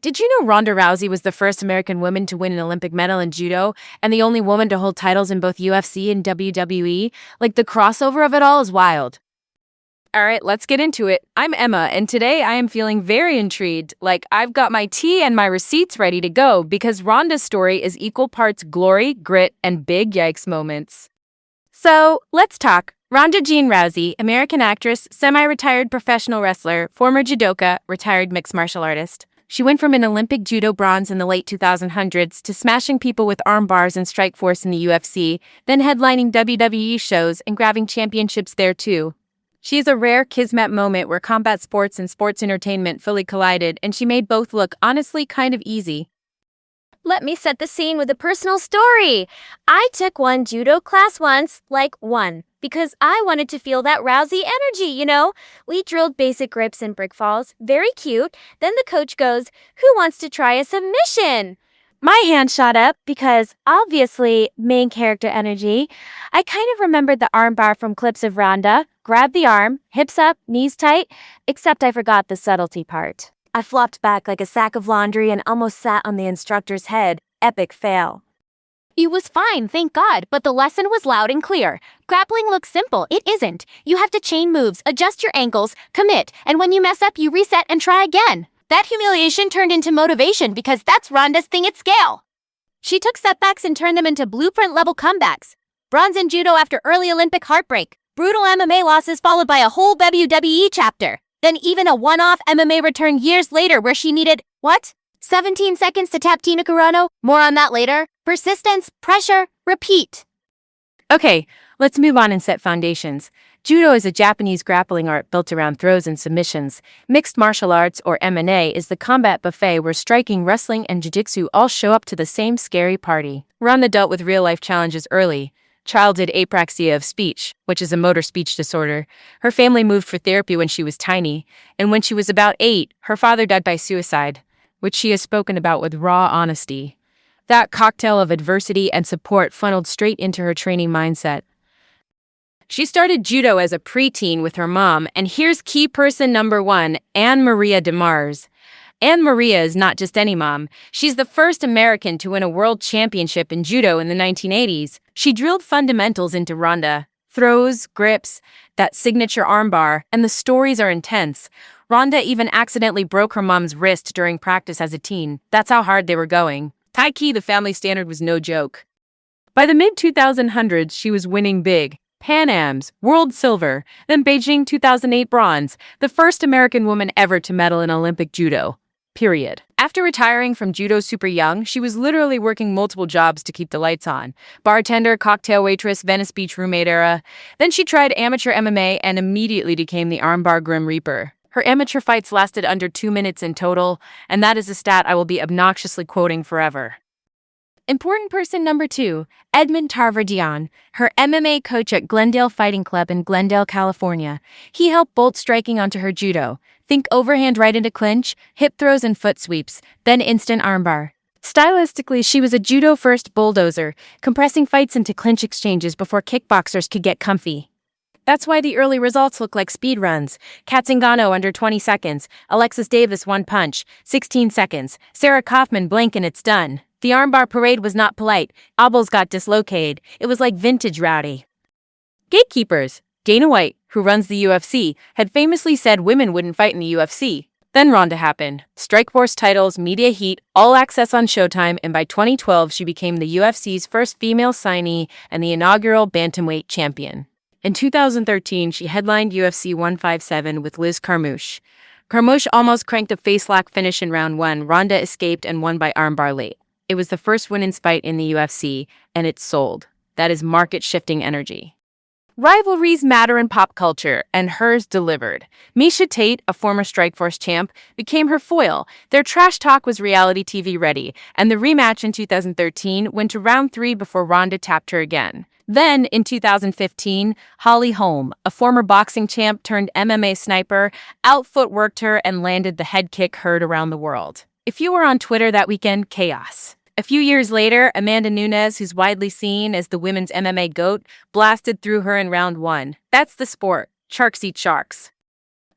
Did you know Ronda Rousey was the first American woman to win an Olympic medal in judo and the only woman to hold titles in both UFC and WWE? Like, the crossover of it all is wild. All right, let's get into it. I'm Emma, and today I am feeling very intrigued. Like, I've got my tea and my receipts ready to go because Ronda's story is equal parts glory, grit, and big yikes moments. So, let's talk. Ronda Jean Rousey, American actress, semi-retired professional wrestler, former judoka, retired mixed martial artist. She went from an Olympic judo bronze in the late 2000s to smashing people with arm bars and Strikeforce in the UFC, then headlining WWE shows and grabbing championships there too. She's a rare kismet moment where combat sports and sports entertainment fully collided, and she made both look honestly kind of easy. Let me set the scene with a personal story. I took one judo class once, because I wanted to feel that Rousey energy. We drilled basic grips and brick falls, very cute. Then the coach goes, "Who wants to try a submission?" My hand shot up because, obviously, main character energy. I kind of remembered the armbar from clips of Ronda. Grabbed the arm, hips up, knees tight, except I forgot the subtlety part. I flopped back like a sack of laundry and almost sat on the instructor's head. Epic fail. It was fine, thank God, but the lesson was loud and clear. Grappling looks simple. It isn't. You have to chain moves, adjust your ankles, commit, and when you mess up, you reset and try again. That humiliation turned into motivation because that's Ronda's thing at scale. She took setbacks and turned them into blueprint-level comebacks. Bronze in judo after early Olympic heartbreak. Brutal MMA losses followed by a whole WWE chapter. Then even a one-off MMA return years later where she needed, 17 seconds to tap Tina Carano? More on that later. Persistence, pressure, repeat. Okay, let's move on and set foundations. Judo is a Japanese grappling art built around throws and submissions. Mixed martial arts, or M&A, is the combat buffet where striking, wrestling, and jiu-jitsu all show up to the same scary party. Ronda dealt with real-life challenges early. Childhood apraxia of speech, which is a motor speech disorder. Her family moved for therapy when she was tiny, and when she was about 8, her father died by suicide, which she has spoken about with raw honesty. That cocktail of adversity and support funneled straight into her training mindset. She started judo as a preteen with her mom, and here's key person number 1, Anne Maria DeMars. Anne Maria is not just any mom. She's the first American to win a world championship in judo in the 1980s. She drilled fundamentals into Ronda. Throws, grips, that signature armbar, and the stories are intense. Ronda even accidentally broke her mom's wrist during practice as a teen. That's how hard they were going. Tai-Chi, the family standard, was no joke. By the mid-2000s, she was winning big. Pan Am's, World Silver, then Beijing 2008 Bronze, the first American woman ever to medal in Olympic judo. Period. After retiring from judo super young, she was literally working multiple jobs to keep the lights on. Bartender, cocktail waitress, Venice Beach roommate era. Then she tried amateur MMA and immediately became the armbar Grim Reaper. Her amateur fights lasted under 2 minutes in total, and that is a stat I will be obnoxiously quoting forever. Important person number 2, Edmond Tarverdian, her MMA coach at Glendale Fighting Club in Glendale, California. He helped bolt striking onto her judo. Think overhand right into clinch, hip throws and foot sweeps, then instant armbar. Stylistically, she was a judo-first bulldozer, compressing fights into clinch exchanges before kickboxers could get comfy. That's why the early results look like speed runs. Kat Zingano under 20 seconds, Alexis Davis 1 punch, 16 seconds, Sarah Kaufman blink and it's done. The armbar parade was not polite. Elbows got dislocated. It was like vintage rowdy. Gatekeepers. Dana White, who runs the UFC, had famously said women wouldn't fight in the UFC. Then Ronda happened. Strikeforce titles, media heat, all access on Showtime, and by 2012 she became the UFC's first female signee and the inaugural bantamweight champion. In 2013, she headlined UFC 157 with Liz Carmouche. Carmouche almost cranked a face-lock finish in round 1. Ronda escaped and won by armbar late. It was the first women's fight in the UFC, and it sold. That is market-shifting energy. Rivalries matter in pop culture, and hers delivered. Miesha Tate, a former Strikeforce champ, became her foil. Their trash talk was reality TV ready, and the rematch in 2013 went to round 3 before Ronda tapped her again. Then, in 2015, Holly Holm, a former boxing champ turned MMA sniper, out-footworked her and landed the head kick heard around the world. If you were on Twitter that weekend, chaos. A few years later, Amanda Nunes, who's widely seen as the women's MMA GOAT, blasted through her in round 1. That's the sport. Sharks eat sharks.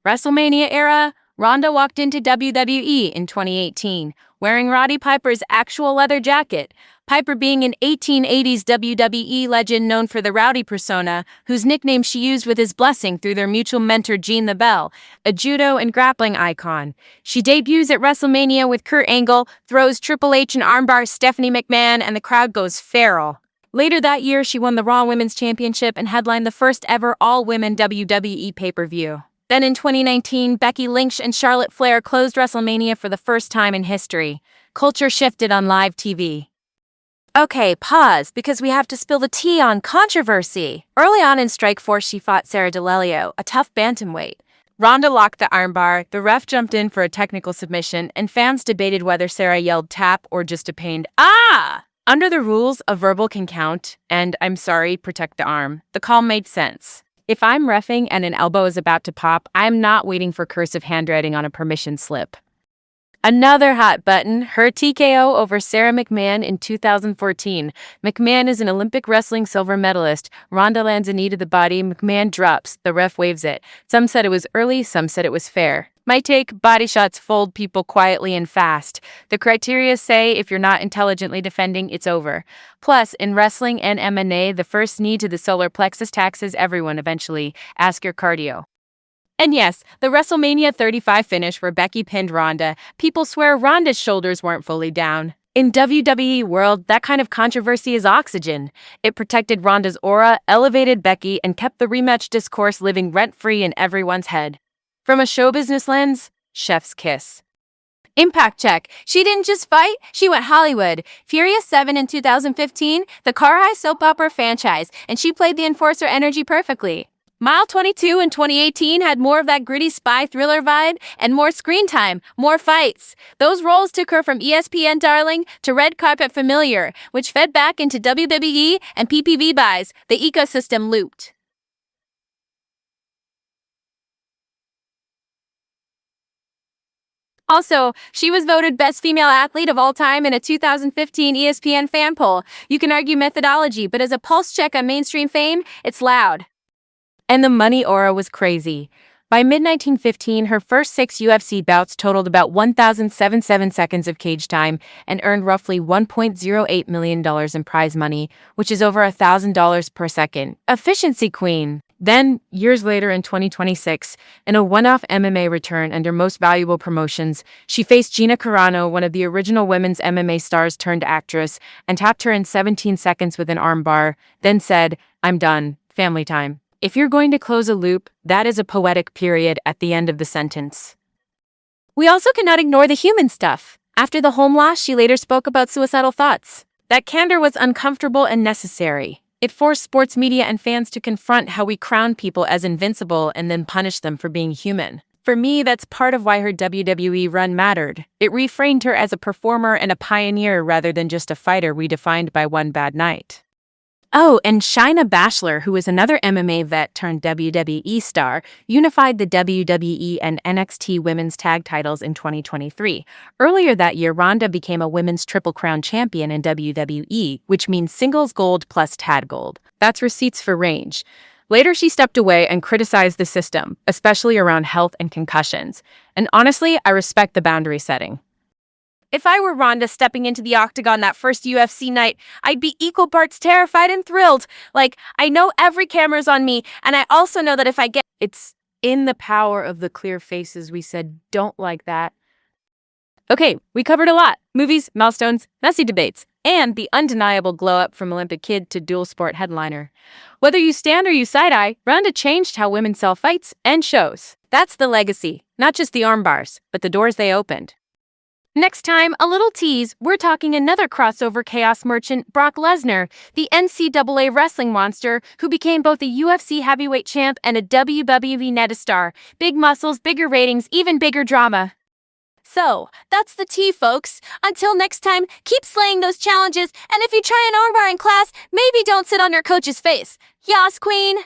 WrestleMania era, Ronda walked into WWE in 2018, wearing Roddy Piper's actual leather jacket, Piper being an 1880s WWE legend known for the rowdy persona, whose nickname she used with his blessing through their mutual mentor Gene the Bell, a judo and grappling icon. She debuts at WrestleMania with Kurt Angle, throws Triple H and armbar Stephanie McMahon, and the crowd goes feral. Later that year, she won the Raw Women's Championship and headlined the first ever all-women WWE pay-per-view. Then in 2019, Becky Lynch and Charlotte Flair closed WrestleMania for the first time in history. Culture shifted on live TV. Okay, pause, because we have to spill the tea on controversy. Early on in Strikeforce, she fought Sarah DeLelio, a tough bantamweight. Ronda locked the armbar, the ref jumped in for a technical submission, and fans debated whether Sarah yelled tap or just a pained "ah!" Under the rules, a verbal can count, and I'm sorry, protect the arm. The call made sense. If I'm reffing and an elbow is about to pop, I'm not waiting for cursive handwriting on a permission slip. Another hot button, her TKO over Sarah McMahon in 2014. McMahon is an Olympic wrestling silver medalist. Ronda lands a knee to the body, McMahon drops, the ref waves it. Some said it was early, some said it was fair. My take, body shots fold people quietly and fast. The criteria say if you're not intelligently defending, it's over. Plus, in wrestling and MMA, the first knee to the solar plexus taxes everyone eventually. Ask your cardio. And yes, the WrestleMania 35 finish where Becky pinned Ronda, people swear Ronda's shoulders weren't fully down. In WWE world, that kind of controversy is oxygen. It protected Ronda's aura, elevated Becky, and kept the rematch discourse living rent-free in everyone's head. From a show business lens, chef's kiss. Impact check. She didn't just fight, she went Hollywood. Furious 7 in 2015, the Car High soap opera franchise, and she played the Enforcer energy perfectly. Mile 22 in 2018 had more of that gritty spy thriller vibe and more screen time, more fights. Those roles took her from ESPN darling to red carpet familiar, which fed back into WWE and PPV buys. The ecosystem looped. Also, she was voted Best Female Athlete of All Time in a 2015 ESPN fan poll. You can argue methodology, but as a pulse check on mainstream fame, it's loud. And the money aura was crazy. By mid-1915, her first 6 UFC bouts totaled about 1,077 seconds of cage time and earned roughly $1.08 million in prize money, which is over $1,000 per second. Efficiency queen. Then, years later in 2026, in a one-off MMA return under Most Valuable Promotions, she faced Gina Carano, one of the original women's MMA stars turned actress, and tapped her in 17 seconds with an armbar, then said, "I'm done. Family time." If you're going to close a loop, that is a poetic period at the end of the sentence. We also cannot ignore the human stuff. After the home loss, she later spoke about suicidal thoughts. That candor was uncomfortable and necessary. It forced sports media and fans to confront how we crown people as invincible and then punish them for being human. For me, that's part of why her WWE run mattered. It reframed her as a performer and a pioneer rather than just a fighter redefined by one bad night. Oh, and Shayna Baszler, who is another MMA vet turned WWE star, unified the WWE and NXT women's tag titles in 2023. Earlier that year, Ronda became a women's Triple Crown champion in WWE, which means singles gold plus tag gold. That's receipts for range. Later, she stepped away and criticized the system, especially around health and concussions. And honestly, I respect the boundary setting. If I were Ronda stepping into the octagon that first UFC night, I'd be equal parts terrified and thrilled. Like, I know every camera's on me, and I also know that if I get... It's in the power of the clear faces we said don't like that. Okay, we covered a lot. Movies, milestones, messy debates, and the undeniable glow-up from Olympic kid to dual sport headliner. Whether you stand or you side-eye, Ronda changed how women sell fights and shows. That's the legacy, not just the arm bars, but the doors they opened. Next time, a little tease, we're talking another crossover chaos merchant, Brock Lesnar, the NCAA wrestling monster who became both a UFC heavyweight champ and a WWE megastar. Big muscles, bigger ratings, even bigger drama. So, that's the tea, folks. Until next time, keep slaying those challenges, and if you try an armbar in class, maybe don't sit on your coach's face. Yas, queen!